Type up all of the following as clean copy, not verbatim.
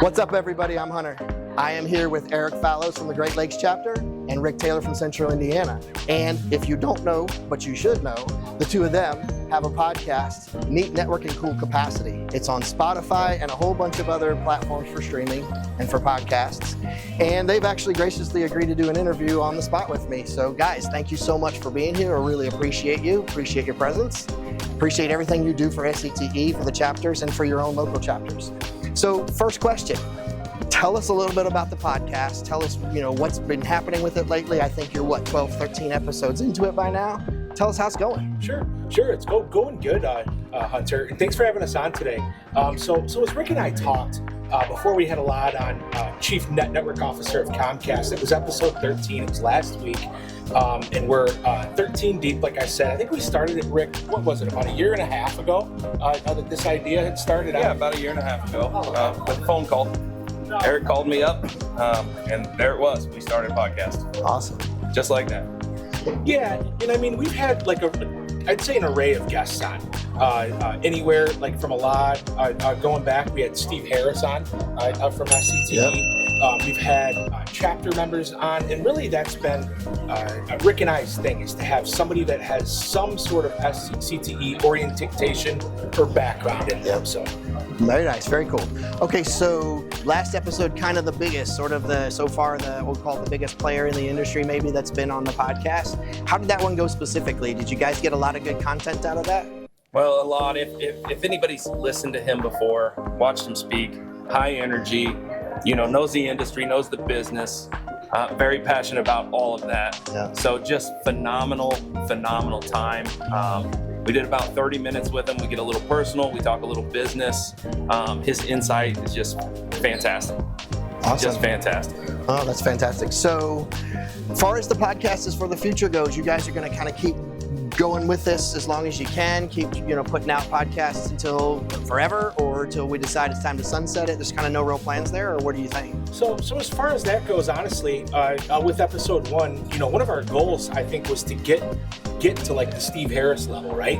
What's up, everybody? I'm Hunter. I am here with Eric Fallows from the Great Lakes chapter and Rick Taylor from Central Indiana. And if you don't know, but you should know, the two of them have a podcast, NeatNetwork in Cool Capacity. It's on Spotify and a whole bunch of other platforms for streaming and for podcasts. And they've actually graciously agreed to do an interview on the spot with me. So guys, thank you so much for being here. I really appreciate you, appreciate your presence, appreciate everything you do for SCTE, for the chapters, and for your own local chapters. So first question. Tell us a little bit about the podcast. Tell us, what's been happening with it lately. I think you're 12, 13 episodes into it by now. Tell us how it's going. Sure. It's going good, Hunter. And thanks for having us on today. So as Rick and I talked before we had a lot on Chief Network Officer of Comcast, it was episode 13. It was last week. And we're 13 deep, like I said. I think we started it, Rick, what was it, about a year and a half ago that this idea had started out? Yeah, about a year and a half ago with a phone call. Eric called me up, and there it was. We started a podcast. Awesome. Just like that. Yeah, and I mean, we've had I'd say an array of guests on. Anywhere, from a lot, going back, we had Steve Harris on from SCTE. Yep. We've had chapter members on, and really that's been Rick and I's thing, is to have somebody that has some sort of SCTE orientation or background in them. So. Very nice, very cool. Okay, so last episode, kind of the biggest, so far we'll call it the biggest player in the industry maybe that's been on the podcast. How did that one go specifically? Did you guys get a lot of good content out of that? Well, a lot. If anybody's listened to him before, watched him speak, high energy, knows the industry, knows the business, very passionate about all of that. Yeah. So just phenomenal time. We did about 30 minutes with him. We get a little personal. We talk a little business. His insight is just fantastic. Awesome. Just fantastic. Oh, that's fantastic. So, as far as the podcast is for the future goes, you guys are going to kind of keep going with this as long as you can, keep putting out podcasts until forever, or until we decide it's time to sunset it. There's kind of no real plans there, or what do you think? So as far as that goes, honestly, with episode 1, one of our goals, I think, was to get to the Steve Harris level, right?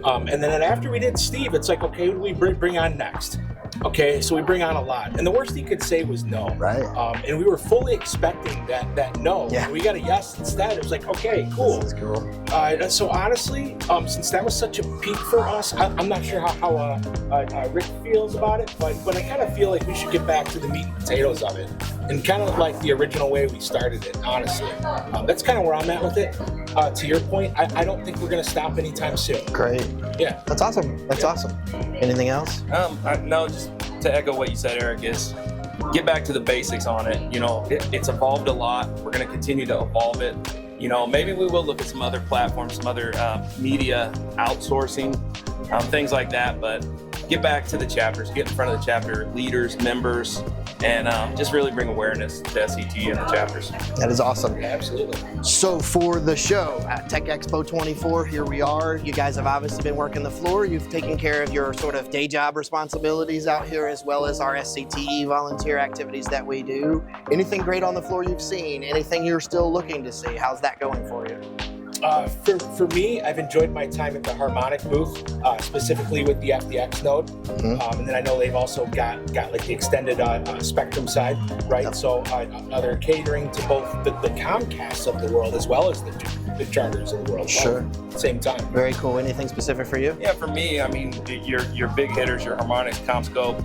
And then after we did Steve, it's okay, who do we bring on next? Okay, so we bring on a lot. And the worst he could say was no. Right. And we were fully expecting that no. Yeah. And we got a yes instead. It was okay, cool. This is cool. So honestly, since that was such a peak for us, I'm not sure how Rick feels about it, but I kind of feel like we should get back to the meat and potatoes of it. And kind of like the original way we started it, honestly. That's kind of where I'm at with it. To your point, I don't think we're going to stop anytime soon. Great. Yeah. That's awesome. Awesome. Anything else? No, just to echo what you said, Eric, is get back to the basics on it. It's evolved a lot. We're going to continue to evolve it. Maybe we will look at some other platforms, some other media outsourcing, things like that. But get back to the chapters, get in front of the chapter leaders, members, and just really bring awareness to SCTE and the chapters. That is awesome. Yeah, absolutely. So for the show at TechExpo 24, here we are. You guys have obviously been working the floor. You've taken care of your sort of day job responsibilities out here, as well as our SCTE volunteer activities that we do. Anything great on the floor you've seen? Anything you're still looking to see? How's that going for you? For me, I've enjoyed my time at the Harmonic booth, specifically with the FDX node. Mm-hmm. And then I know they've also got the extended Spectrum side, right? Yep. So they're catering to both the Comcasts of the world as well as the charters of the world. Sure. At the same time. Very cool. Anything specific for you? Yeah, for me, I mean, your big hitters, your Harmonics, CommScope,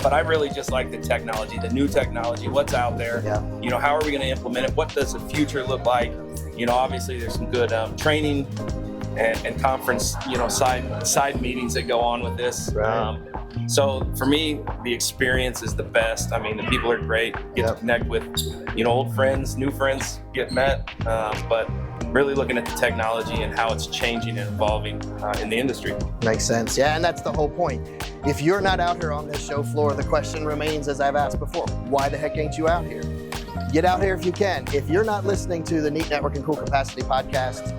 but I really just like the technology, the new technology, what's out there. Yeah. How are we going to implement it? What does the future look like? Obviously there's some good training and conference, side meetings that go on with this. Right. So for me, the experience is the best. I mean, the people are great. Get to connect with, old friends, new friends, get met. But really looking at the technology and how it's changing and evolving in the industry. Makes sense. Yeah, and that's the whole point. If you're not out here on this show floor, the question remains, as I've asked before, why the heck ain't you out here? Get out here if you can. If you're not listening to the NeatNetwork and Cool Capacity podcast,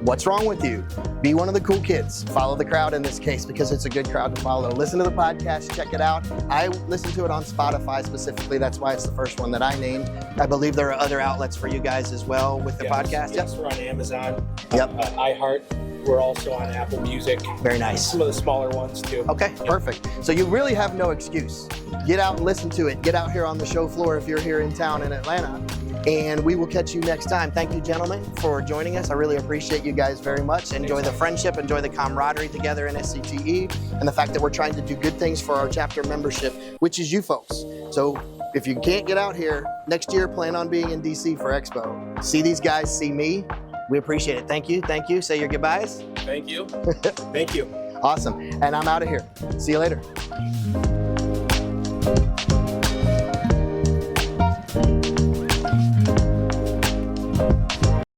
what's wrong with you? Be one of the cool kids. Follow the crowd in this case, because it's a good crowd to follow. Listen to the podcast, check it out. I listen to it on Spotify specifically. That's why it's the first one that I named. I believe there are other outlets for you guys as well with the podcast. Yes, we're on Amazon. Yep. iHeart. We're also on Apple Music. Very nice. Some of the smaller ones too. Okay, perfect. So you really have no excuse. Get out and listen to it. Get out here on the show floor if you're here in town in Atlanta. And we will catch you next time. Thank you, gentlemen, for joining us. I really appreciate you guys very much. Enjoy the friendship, enjoy the camaraderie together in SCTE, and the fact that we're trying to do good things for our chapter membership, which is you folks. So if you can't get out here, next year plan on being in DC for Expo. See these guys, see me. We appreciate it. Thank you, thank you. Say your goodbyes. Thank you. Thank you. Awesome. And I'm out of here. See you later.